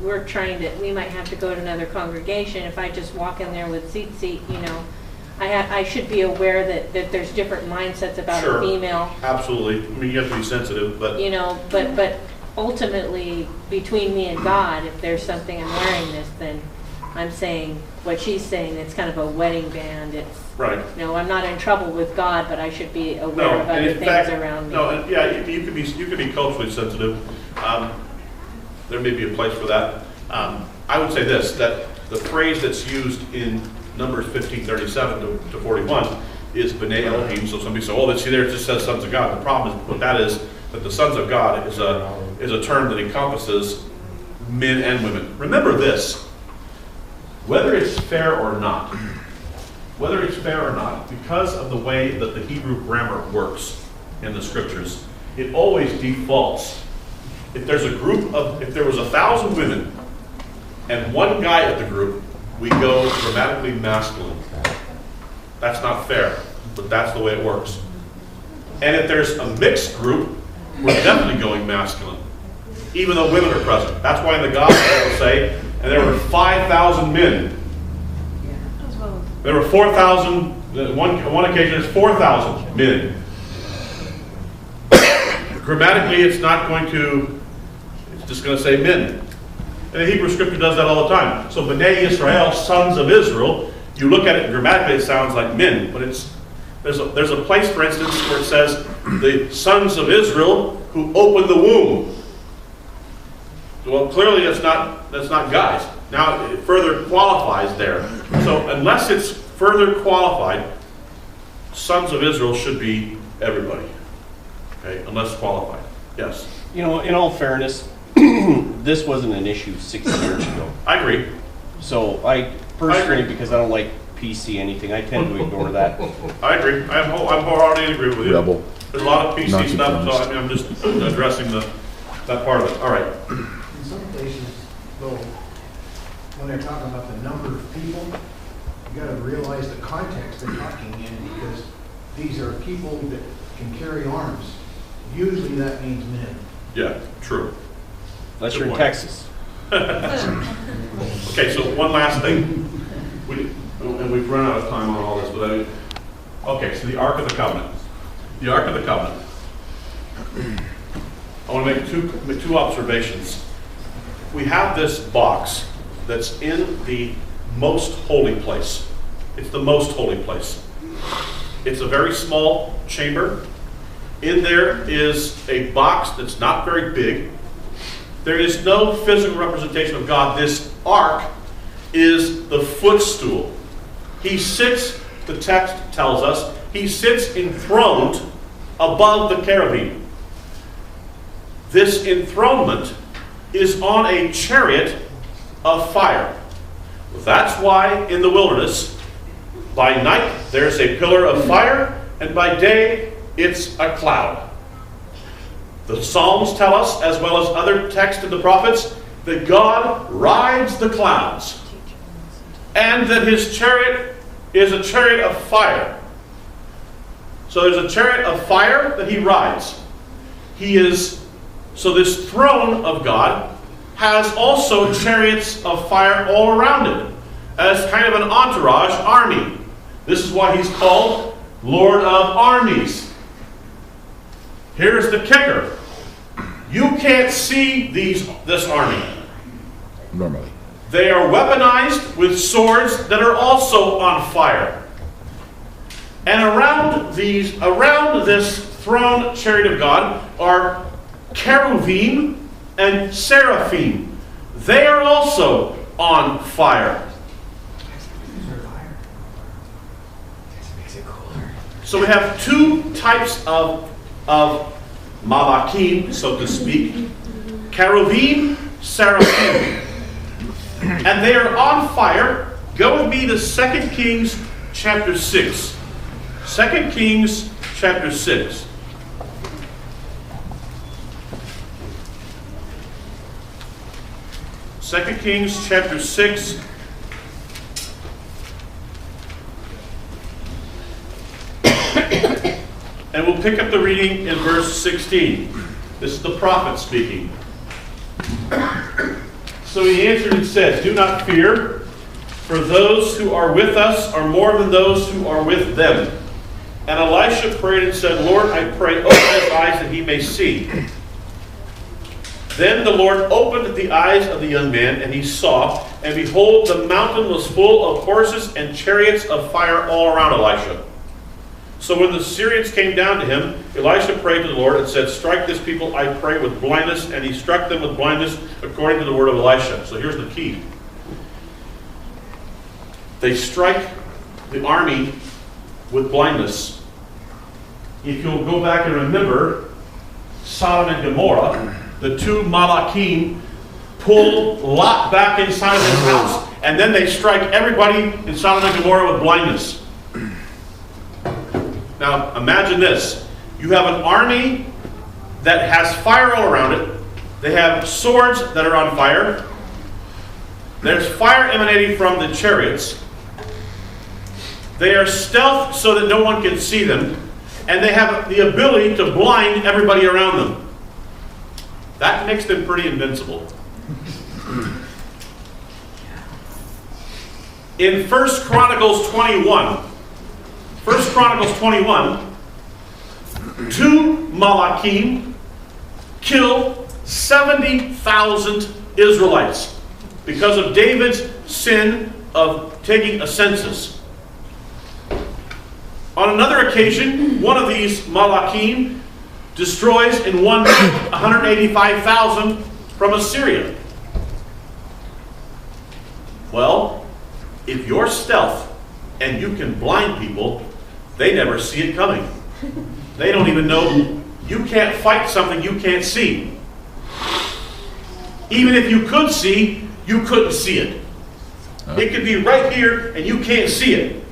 we might have to go to another congregation. If I just walk in there with seat, I should be aware that there's different mindsets about Sure. a female. Absolutely. I mean, you have to be sensitive, but But ultimately, between me and God, if there's something I'm wearing this, then I'm saying what she's saying. It's kind of a wedding band. It's right. I'm not in trouble with God, but I should be aware No, of and other in things fact, around me. no, and yeah, you can be culturally sensitive. There may be a place for that. I would say this, that the phrase that's used in Numbers 15:37 to 41 is B'nai Elohim. So somebody says, see there it just says sons of God. The problem is, what that is, that the sons of God is a term that encompasses men and women. Remember this, whether it's fair or not, because of the way that the Hebrew grammar works in the scriptures, it always defaults. If there was 1,000 women and one guy at the group, we go grammatically masculine. That's not fair, but that's the way it works. And if there's a mixed group, we're definitely going masculine, even though women are present. That's why in the gospel it will say, and there were 5,000 men. There were 4,000, one occasion it's 4,000 men. Grammatically it's just going to say men. And the Hebrew scripture does that all the time. So B'nai Israel, sons of Israel, you look at it grammatically, it sounds like men, but there's a place, for instance, where it says the sons of Israel who opened the womb. Well, clearly that's not guys. Now it further qualifies there. So unless it's further qualified, sons of Israel should be everybody. Okay, unless qualified. Yes. In all fairness, this wasn't an issue 60 years ago. I agree. So I personally, because I don't like PC anything, I tend to ignore that. I agree. I'm wholeheartedly agree with you. Rebel. There's a lot of PC Not stuff, so conformist. I'm just addressing that part of it. All right. In some places, though, when they're talking about the number of people, you got to realize the context they're talking in, because these are people that can carry arms. Usually that means men. Yeah, true. Unless Good you're in point. Texas. Okay, so one last thing. And we've run out of time on all this, but okay, so the Ark of the Covenant. The Ark of the Covenant. I want to make two observations. We have this box that's in the most holy place. It's the most holy place. It's a very small chamber. In there is a box that's not very big. There is no physical representation of God. This ark is the footstool. He sits, the text tells us, he sits enthroned above the cherubim. This enthronement is on a chariot of fire. That's why in the wilderness, by night there's a pillar of fire, and by day it's a cloud. The Psalms tell us, as well as other texts in the prophets, that God rides the clouds, and that his chariot is a chariot of fire. So there's a chariot of fire that he rides. So this throne of God has also chariots of fire all around it, as kind of an entourage army. This is why he's called Lord of Armies. Here's the kicker. You can't see this army. Normally. They are weaponized with swords that are also on fire. And around this throne chariot of God are cherubim and seraphim. They are also on fire. So we have two types of malakim, so to speak. Cherubim, seraphim. And they are on fire. Go with me to 2 Kings chapter 6. 2 Kings chapter 6. Second Kings chapter 6. And we'll pick up the reading in verse 16. This is the prophet speaking. 2 So he answered and said, "Do not fear, for those who are with us are more than those who are with them." And Elisha prayed and said, "Lord, I pray, open his eyes that he may see." Then the Lord opened the eyes of the young man, and he saw, and behold, the mountain was full of horses and chariots of fire all around Elisha. So when the Syrians came down to him, Elisha prayed to the Lord and said, "Strike this people, I pray, with blindness." And he struck them with blindness according to the word of Elisha. So here's the key. They strike the army with blindness. If you'll go back and remember Sodom and Gomorrah, the two Malachim pull Lot back inside of his house, and then they strike everybody in Sodom and Gomorrah with blindness. Now, imagine this. You have an army that has fire all around it. They have swords that are on fire. There's fire emanating from the chariots. They are stealth so that no one can see them. And they have the ability to blind everybody around them. That makes them pretty invincible. In 1 Chronicles 21, two Malachim killed 70,000 Israelites because of David's sin of taking a census. On another occasion, one of these Malachim destroys in 185,000 from Assyria. Well, if you're stealth and you can blind people, they never see it coming. They don't even know. You can't fight something you can't see. Even if you could see, you couldn't see it. It could be right here and you can't see it.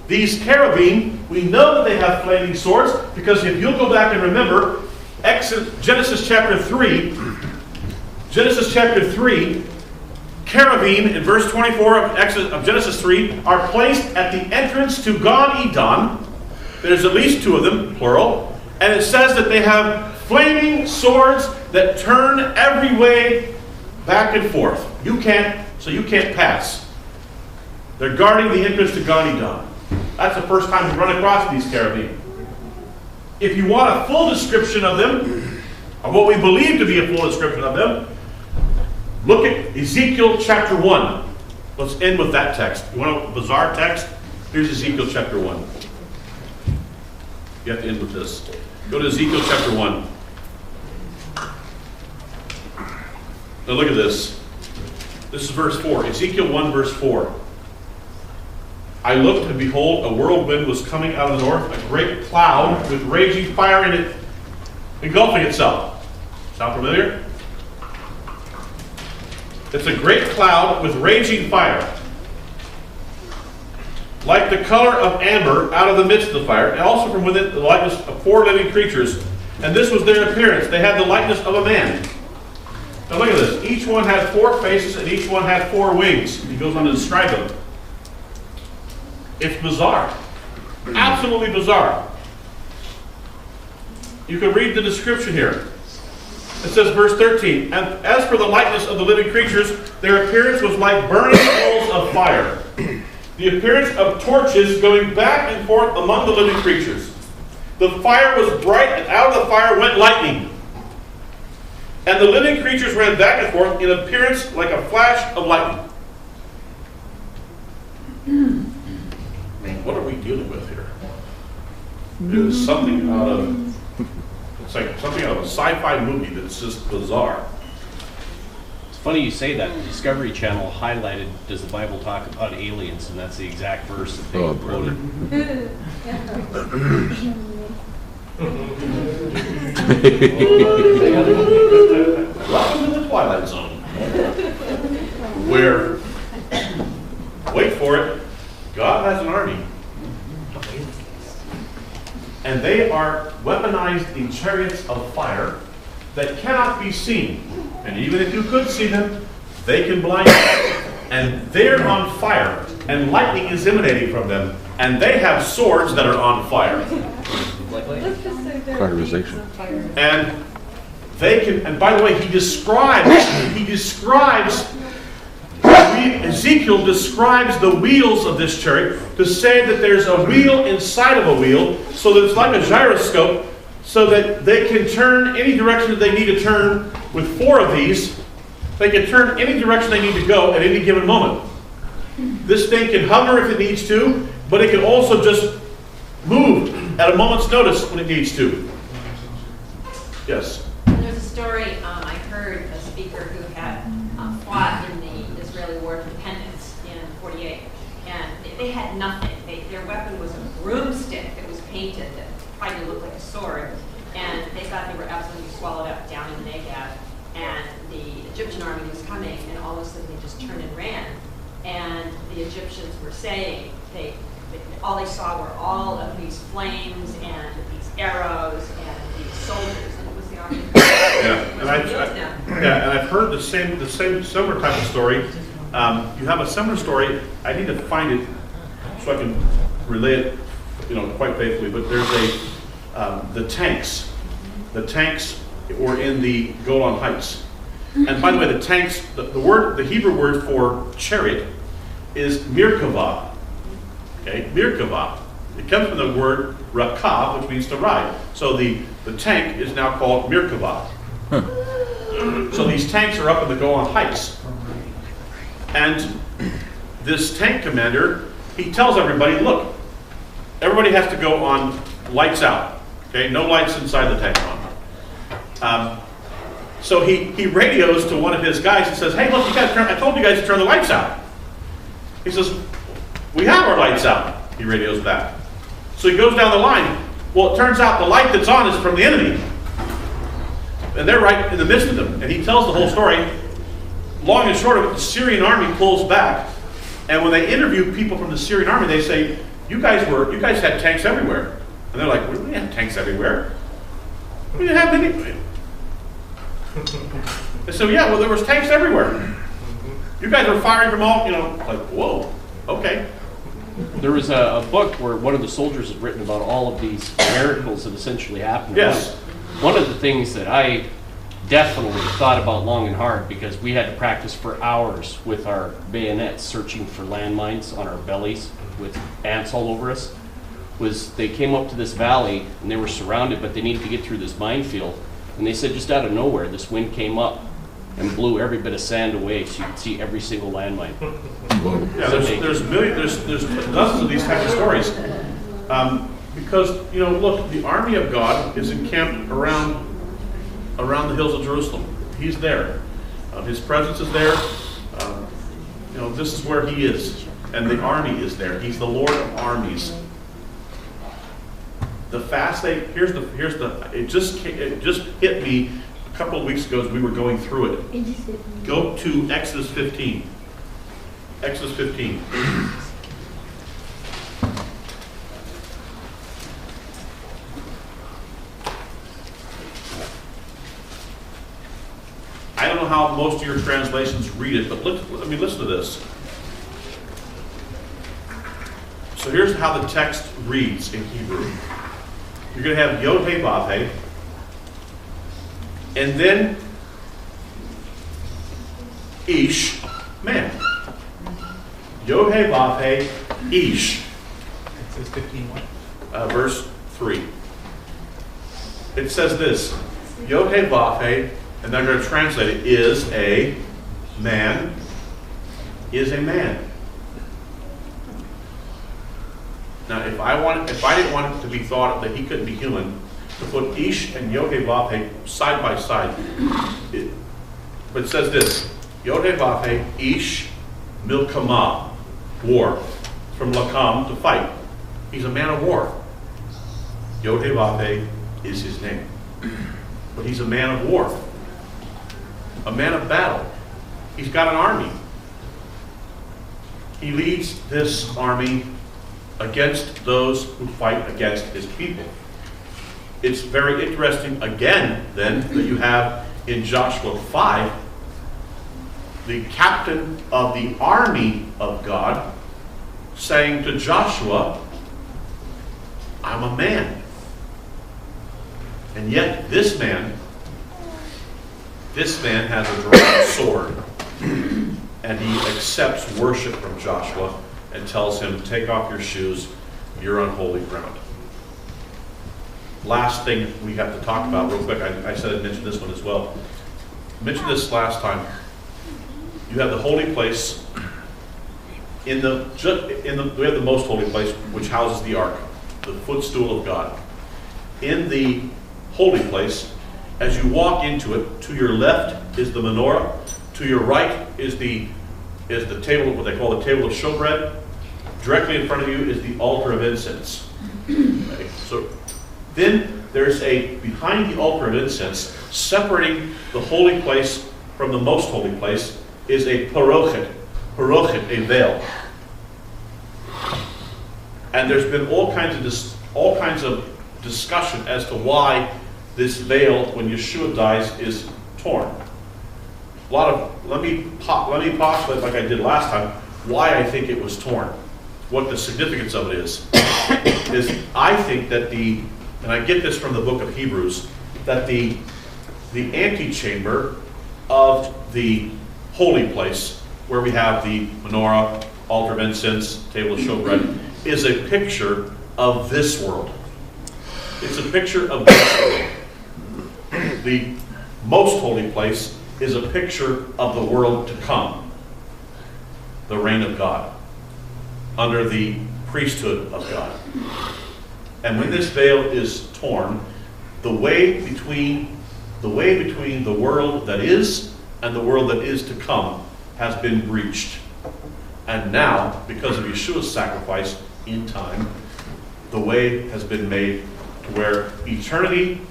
These cherubim, we know that they have flaming swords because if you'll go back and remember Genesis chapter 3, cherubim in verse 24 of Genesis 3 are placed at the entrance to Gan Eden. There's at least two of them, plural, and it says that they have flaming swords that turn every way back and forth. You can't pass. They're guarding the entrance to Gan Eden. That's the first time we run across these cherubim. If you want a full description of them, or what we believe to be a full description of them, look at Ezekiel chapter 1. Let's end with that text. You want a bizarre text? Here's Ezekiel chapter 1. You have to end with this. Go to Ezekiel chapter 1. Now look at this. This is verse 4. Ezekiel 1 verse 4. "I looked, and behold, a whirlwind was coming out of the north, a great cloud with raging fire in it, engulfing itself." Sound familiar? It's a great cloud with raging fire, like the color of amber out of the midst of the fire, and also from within the likeness of 4 living creatures. And this was their appearance. They had the likeness of a man. Now look at this. Each one had 4 faces, and each one had 4 wings. He goes on to describe them. It's bizarre. Absolutely bizarre. You can read the description here. It says, verse 13, "And as for the likeness of the living creatures, their appearance was like burning coals of fire. The appearance of torches going back and forth among the living creatures. The fire was bright, and out of the fire went lightning. And the living creatures ran back and forth in appearance like a flash of lightning." What are we dealing with here? It is something out of, it's like something out of a sci-fi movie that's just bizarre. It's funny you say that. The Discovery Channel highlighted, does the Bible talk about aliens? And that's the exact verse that they quoted. Welcome to the Twilight Zone. Where, wait for it, God has an army. And they are weaponized in chariots of fire that cannot be seen. And even if you could see them, they can blind you. And they're on fire, and lightning is emanating from them. And they have swords that are on fire. Cauterization. And they can, and by the way, Ezekiel describes the wheels of this chariot to say that there's a wheel inside of a wheel, so that it's like a gyroscope, so that they can turn any direction that they need to turn with 4 of these. They can turn any direction they need to go at any given moment. This thing can hover if it needs to, but it can also just move at a moment's notice when it needs to. Yes? There's a story I heard a speaker who had fought in the Israeli War of Independence in 48, and they had nothing. Their weapon was a broomstick that was painted that tried to look like a sword, and they thought they were absolutely swallowed up down in the Negev, and the Egyptian army was coming, and all of a sudden they just turned and ran, and the Egyptians were saying all they saw were all of these flames and these arrows and these soldiers, and it was the army. And I've heard the same similar type of story. You have a similar story. I need to find it so I can relay it, quite faithfully. But there's the tanks. The tanks were in the Golan Heights, and by the way, the tanks. The Hebrew word for chariot is Merkavah. Okay, Merkavah. It comes from the word rakav, which means to ride. So the tank is now called Merkavah. So these tanks are up in the Golan Heights. And this tank commander, he tells everybody, look, everybody has to go on lights out. Okay, no lights inside the tank on. So he radios to one of his guys and says, hey, look, I told you guys to turn the lights out. He says, we have our lights out, he radios back. So he goes down the line. Well, it turns out the light that's on is from the enemy. And they're right in the midst of them. And he tells the whole story. Long and short of it, the Syrian army pulls back. And when they interview people from the Syrian army, they say, you guys had tanks everywhere. And they're like, we didn't have tanks everywhere. We didn't have any. They said, yeah, well, there was tanks everywhere. You guys were firing from all, like, whoa, okay. There was a book where one of the soldiers had written about all of these miracles that essentially happened. Yes. One of the things that I definitely thought about long and hard, because we had to practice for hours with our bayonets searching for landmines on our bellies with ants all over us, was they came up to this valley and they were surrounded, but they needed to get through this minefield. And they said just out of nowhere, this wind came up and blew every bit of sand away, so you could see every single landmine. Yeah, there's dozens of these types of stories. Because, look, the army of God is encamped around the hills of Jerusalem. He's there. His presence is there. This is where he is. And the army is there. He's the Lord of armies. The fast day, it just hit me a couple of weeks ago as we were going through it. Go to Exodus 15. Exodus 15. I don't know how most of your translations read it, but listen to this. So here's how the text reads in Hebrew. You're going to have Yod He Vav He, and then Ish, man. Yod He Vav He, Ish. It says 15 what? Verse 3. It says this, Yod He Vav He, and I'm going to translate it, is a man, is a man. Now, if I didn't want it to be thought that he couldn't be human, to put Ish and Yod He Vav He side by side, but it says this, Yod He Vav He, Ish Milkama, war, from Lakam, to fight. He's a man of war. Yod He Vav He is his name. But he's a man of war, a man of battle. He's got an army. He leads this army against those who fight against his people. It's very interesting, again, then, that you have in Joshua 5, the captain of the army of God saying to Joshua, I'm a man. And yet this man This man has a drawn sword, and he accepts worship from Joshua and tells him, take off your shoes, you're on holy ground. Last thing we have to talk about real quick, I said I'd mention this one as well. I mentioned this last time. You have the holy place, we have the most holy place, which houses the ark, the footstool of God. In the holy place, as you walk into it, to your left is the menorah, to your right is the table, what they call the table of showbread. Directly in front of you is the altar of incense. Okay, so then there's behind the altar of incense, separating the holy place from the most holy place, is a parochet, a veil. And there's been all kinds of discussion as to why this veil, when Yeshua dies, is torn. Let me postulate, like I did last time, why I think it was torn. What the significance of it is I think that and I get this from the book of Hebrews, that the antechamber of the holy place, where we have the menorah, altar of incense, table of showbread, is a picture of this world. It's a picture of this world. The most holy place is a picture of the world to come, the reign of God, under the priesthood of God. And when this veil is torn, the way between the world that is and the world that is to come has been breached. And now, because of Yeshua's sacrifice in time, the way has been made to where eternity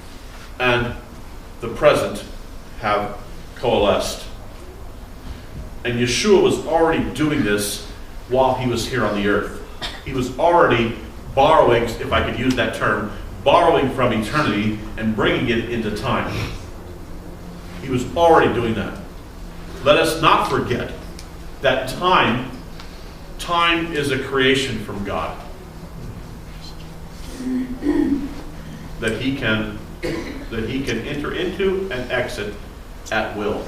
and the present have coalesced. And Yeshua was already doing this while he was here on the earth. He was already borrowing, if I could use that term, borrowing from eternity and bringing it into time. He was already doing that. Let us not forget that time is a creation from God. That he can enter into and exit at will.